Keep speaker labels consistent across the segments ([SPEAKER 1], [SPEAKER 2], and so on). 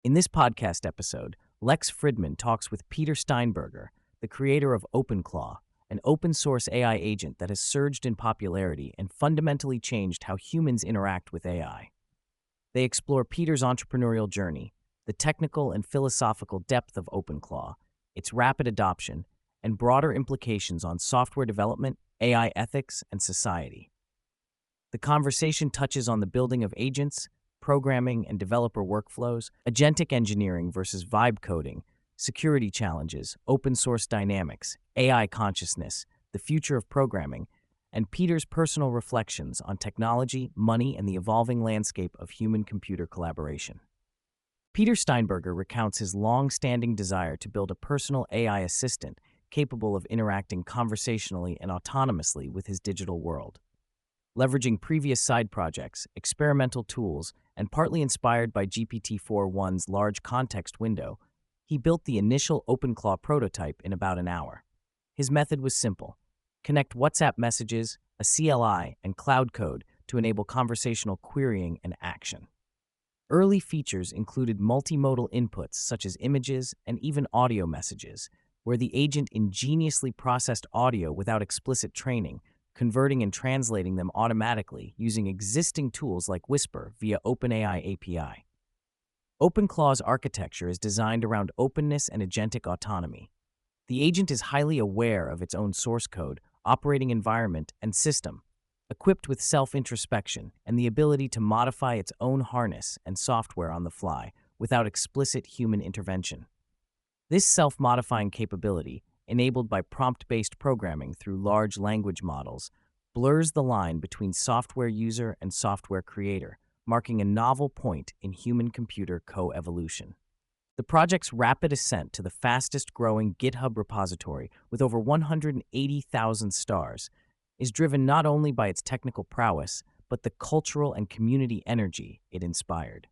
[SPEAKER 1] In this podcast episode, Lex Fridman talks with Peter Steinberger, the creator of OpenClaw, an open source AI agent that has surged in popularity and fundamentally changed how humans interact with AI. They explore Peter's entrepreneurial journey, the technical and philosophical depth of OpenClaw, its rapid adoption, and broader implications on software development, AI ethics, and society. The conversation touches on the building of agents, programming and developer workflows, agentic engineering versus vibe coding, security challenges, open source dynamics, AI consciousness, the future of programming, and Peter's personal reflections on technology, money, and the evolving landscape of human-computer collaboration. Peter Steinberger recounts his long-standing desire to build a personal AI assistant capable of interacting conversationally and autonomously with his digital world. Leveraging previous side projects, experimental tools, and partly inspired by GPT-4's large context window, he built the initial OpenClaw prototype in about an hour. His method was simple: connect WhatsApp messages, a CLI, and cloud code to enable conversational querying and action. Early features included multimodal inputs such as images and even audio messages, where the agent ingeniously processed audio without explicit training, converting and translating them automatically using existing tools like Whisper via OpenAI API. OpenClaw's architecture is designed around openness and agentic autonomy. The agent is highly aware of its own source code, operating environment, and system, equipped with self-introspection and the ability to modify its own harness and software on the fly without explicit human intervention. This self-modifying capability, enabled by prompt-based programming through large language models, blurs the line between software user and software creator, marking a novel point in human-computer co-evolution. The project's rapid ascent to the fastest-growing GitHub repository with over 180,000 stars is driven not only by its technical prowess, but the cultural and community energy it inspired.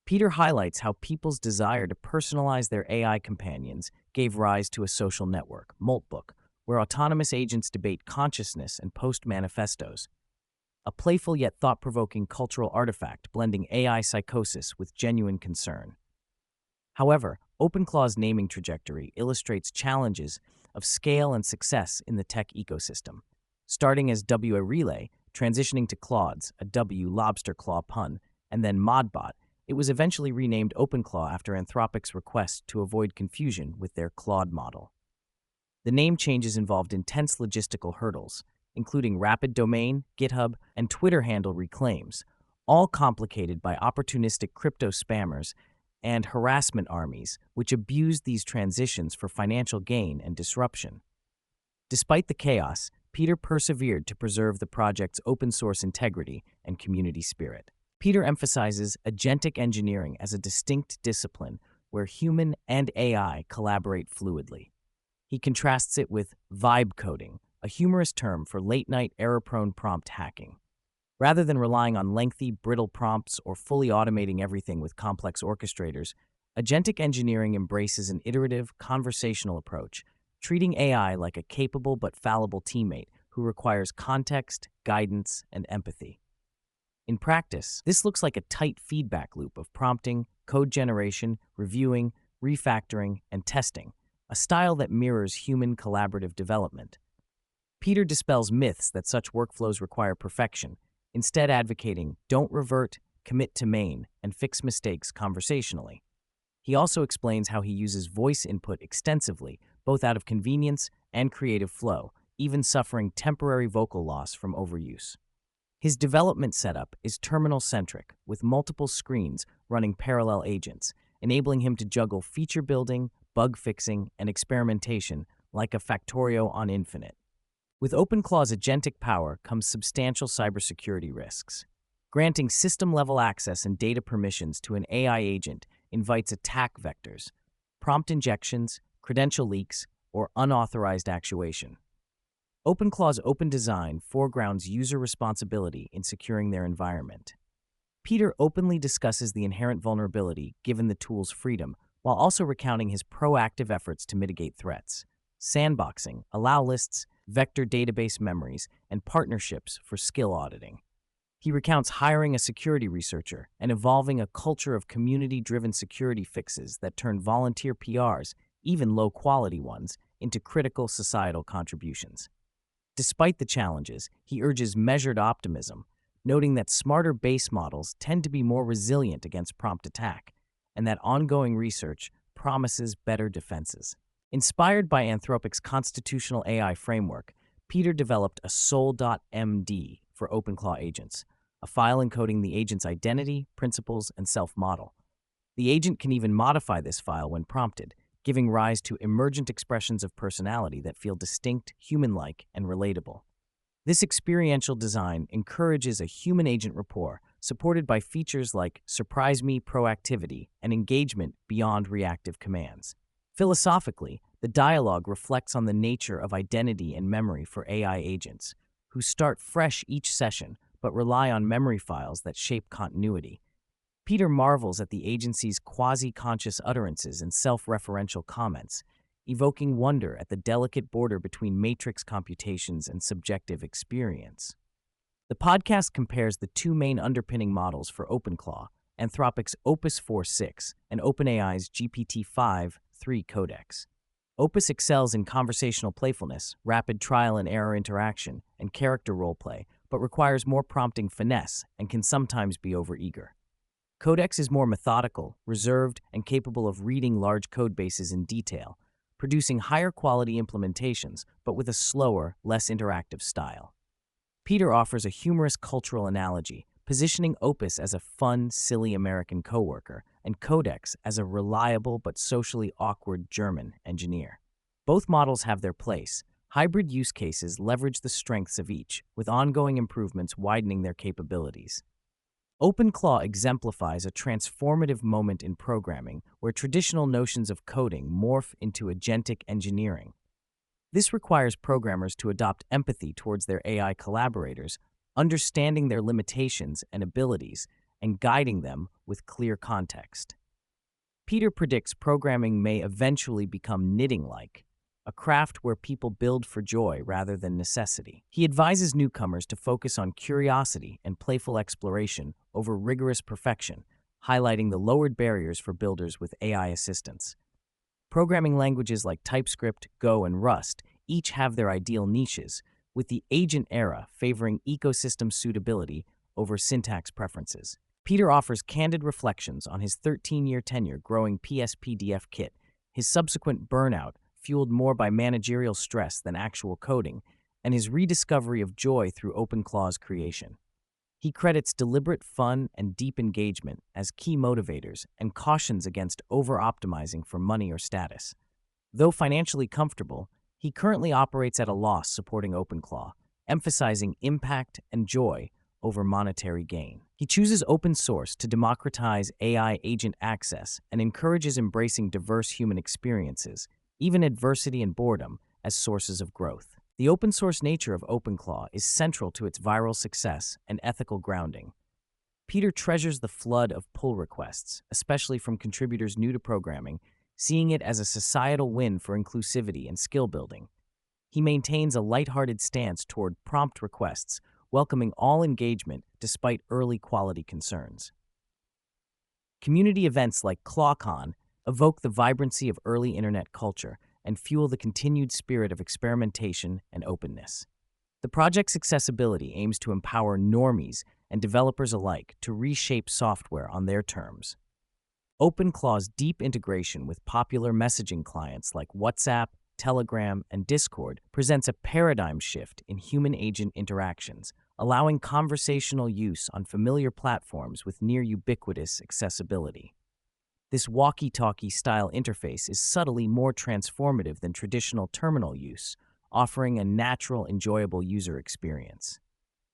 [SPEAKER 1] Peter highlights how people's desire to personalize their AI companions gave rise to a social network, Moltbook, where autonomous agents debate consciousness and post manifestos, a playful yet thought-provoking cultural artifact blending AI psychosis with genuine concern. However, OpenClaw's naming trajectory illustrates challenges of scale and success in the tech ecosystem. Starting as W a Relay, transitioning to Claudes, a W lobster claw pun, and then Modbot, it was eventually renamed OpenClaw after Anthropic's request to avoid confusion with their Claude model. The name changes involved intense logistical hurdles, including rapid domain, GitHub, and Twitter handle reclaims, all complicated by opportunistic crypto spammers and harassment armies, which abused these transitions for financial gain and disruption. Despite the chaos, Peter persevered to preserve the project's open-source integrity and community spirit. Peter emphasizes agentic engineering as a distinct discipline where human and AI collaborate fluidly. He contrasts it with vibe coding, a humorous term for late-night error-prone prompt hacking. Rather than relying on lengthy, brittle prompts or fully automating everything with complex orchestrators, agentic engineering embraces an iterative, conversational approach, treating AI like a capable but fallible teammate who requires context, guidance, and empathy. In practice, this looks like a tight feedback loop of prompting, code generation, reviewing, refactoring, and testing, a style that mirrors human collaborative development. Peter dispels myths that such workflows require perfection, instead advocating don't revert, commit to main, and fix mistakes conversationally. He also explains how he uses voice input extensively, both out of convenience and creative flow, even suffering temporary vocal loss from overuse. His development setup is terminal-centric, with multiple screens running parallel agents, enabling him to juggle feature building, bug fixing, and experimentation like a Factorio on Infinite. With OpenClaw's agentic power comes substantial cybersecurity risks. Granting system-level access and data permissions to an AI agent invites attack vectors, prompt injections, credential leaks, or unauthorized actuation. OpenClaw's open design foregrounds user responsibility in securing their environment. Peter openly discusses the inherent vulnerability given the tool's freedom, while also recounting his proactive efforts to mitigate threats. Sandboxing, allow lists, vector database memories, and partnerships for skill auditing. He recounts hiring a security researcher and evolving a culture of community-driven security fixes that turn volunteer PRs, even low-quality ones, into critical societal contributions. Despite the challenges, he urges measured optimism, noting that smarter base models tend to be more resilient against prompt attack, and that ongoing research promises better defenses. Inspired by Anthropic's constitutional AI framework, Peter developed a Soul.md for OpenClaw agents, a file encoding the agent's identity, principles, and self-model. The agent can even modify this file when prompted, giving rise to emergent expressions of personality that feel distinct, human-like, and relatable. This experiential design encourages a human-agent rapport, supported by features like surprise me proactivity and engagement beyond reactive commands. Philosophically, the dialogue reflects on the nature of identity and memory for AI agents, who start fresh each session but rely on memory files that shape continuity. Peter marvels at the agency's quasi-conscious utterances and self-referential comments, evoking wonder at the delicate border between matrix computations and subjective experience. The podcast compares the two main underpinning models for OpenClaw, Anthropic's Opus 4.6 and OpenAI's GPT-Five 3 Codex. Opus excels in conversational playfulness, rapid trial and error interaction, and character roleplay, but requires more prompting finesse and can sometimes be overeager. Codex is more methodical, reserved, and capable of reading large code bases in detail, producing higher quality implementations, but with a slower, less interactive style. Peter offers a humorous cultural analogy, positioning Opus as a fun, silly American coworker, and Codex as a reliable but socially awkward German engineer. Both models have their place. Hybrid use cases leverage the strengths of each, with ongoing improvements widening their capabilities. OpenClaw exemplifies a transformative moment in programming where traditional notions of coding morph into agentic engineering. This requires programmers to adopt empathy towards their AI collaborators, understanding their limitations and abilities, and guiding them with clear context. Peter predicts programming may eventually become knitting-like, a craft where people build for joy rather than necessity. He advises newcomers to focus on curiosity and playful exploration over rigorous perfection, highlighting the lowered barriers for builders with AI assistance. Programming languages like TypeScript, Go, and Rust each have their ideal niches, with the agent era favoring ecosystem suitability over syntax preferences. Peter offers candid reflections on his 13-year tenure growing PSPDF kit, his subsequent burnout fueled more by managerial stress than actual coding, and his rediscovery of joy through OpenClaw's creation. He credits deliberate fun and deep engagement as key motivators and cautions against over-optimizing for money or status. Though financially comfortable, he currently operates at a loss supporting OpenClaw, emphasizing impact and joy over monetary gain. He chooses open source to democratize AI agent access and encourages embracing diverse human experiences, even adversity and boredom, as sources of growth. The open source nature of OpenClaw is central to its viral success and ethical grounding. Peter treasures the flood of pull requests, especially from contributors new to programming, seeing it as a societal win for inclusivity and skill building. He maintains a lighthearted stance toward prompt requests, welcoming all engagement despite early quality concerns. Community events like ClawCon evoke the vibrancy of early internet culture and fuel the continued spirit of experimentation and openness. The project's accessibility aims to empower normies and developers alike to reshape software on their terms. OpenClaw's deep integration with popular messaging clients like WhatsApp, Telegram, and Discord presents a paradigm shift in human-agent interactions, allowing conversational use on familiar platforms with near-ubiquitous accessibility. This walkie-talkie style interface is subtly more transformative than traditional terminal use, offering a natural, enjoyable user experience.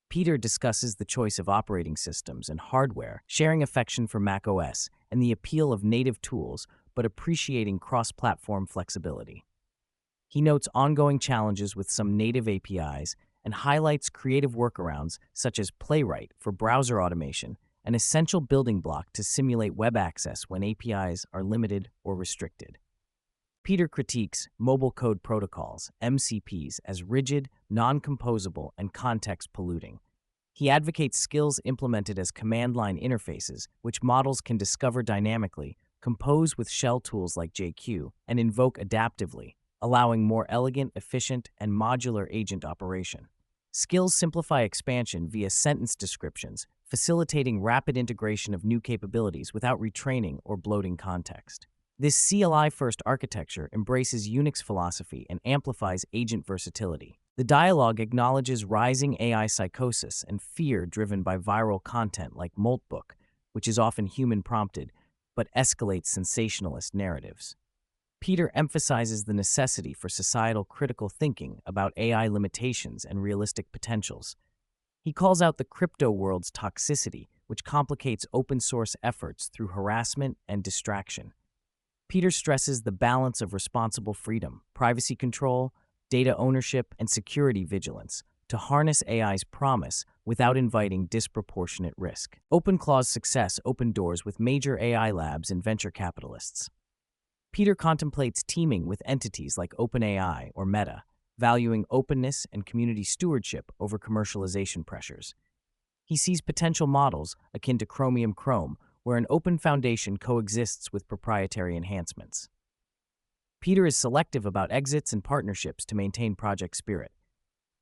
[SPEAKER 1] Peter discusses the choice of operating systems and hardware, sharing affection for macOS and the appeal of native tools, but appreciating cross-platform flexibility. He notes ongoing challenges with some native APIs and highlights creative workarounds such as Playwright for browser automation, an essential building block to simulate web access when APIs are limited or restricted. Peter critiques mobile code protocols, MCPs, as rigid, non-composable, and context-polluting. He advocates skills implemented as command line interfaces, which models can discover dynamically, compose with shell tools like JQ, and invoke adaptively, allowing more elegant, efficient, and modular agent operation. Skills simplify expansion via sentence descriptions, facilitating rapid integration of new capabilities without retraining or bloating context. This CLI-first architecture embraces Unix philosophy and amplifies agent versatility. The dialogue acknowledges rising AI psychosis and fear driven by viral content like Moltbook, which is often human-prompted, but escalates sensationalist narratives. Peter emphasizes the necessity for societal critical thinking about AI limitations and realistic potentials. He calls out the crypto world's toxicity, which complicates open-source efforts through harassment and distraction. Peter stresses the balance of responsible freedom, privacy control, data ownership, and security vigilance to harness AI's promise without inviting disproportionate risk. OpenClaw's success opened doors with major AI labs and venture capitalists. Peter contemplates teaming with entities like OpenAI or Meta, valuing openness and community stewardship over commercialization pressures. He sees potential models akin to Chromium Chrome, where an open foundation coexists with proprietary enhancements. Peter is selective about exits and partnerships to maintain project spirit.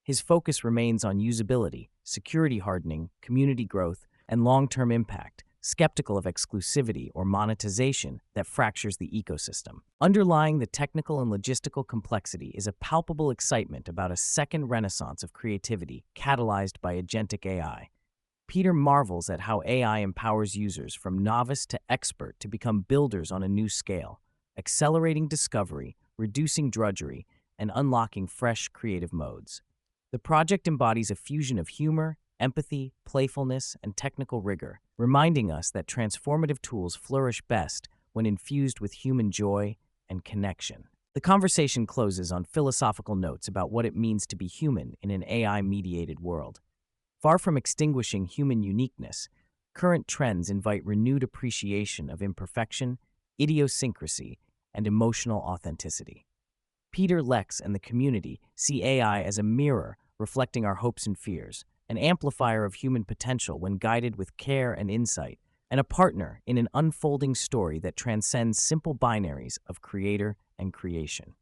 [SPEAKER 1] His focus remains on usability, security hardening, community growth, and long-term impact, skeptical of exclusivity or monetization that fractures the ecosystem. Underlying the technical and logistical complexity is a palpable excitement about a second renaissance of creativity catalyzed by agentic AI. Peter marvels at how AI empowers users from novice to expert to become builders on a new scale, accelerating discovery, reducing drudgery, and unlocking fresh creative modes. The project embodies a fusion of humor, empathy, playfulness, and technical rigor, reminding us that transformative tools flourish best when infused with human joy and connection. The conversation closes on philosophical notes about what it means to be human in an AI-mediated world. Far from extinguishing human uniqueness, current trends invite renewed appreciation of imperfection, idiosyncrasy, and emotional authenticity. Peter, Lex, and the community see AI as a mirror reflecting our hopes and fears, an amplifier of human potential when guided with care and insight, and a partner in an unfolding story that transcends simple binaries of creator and creation.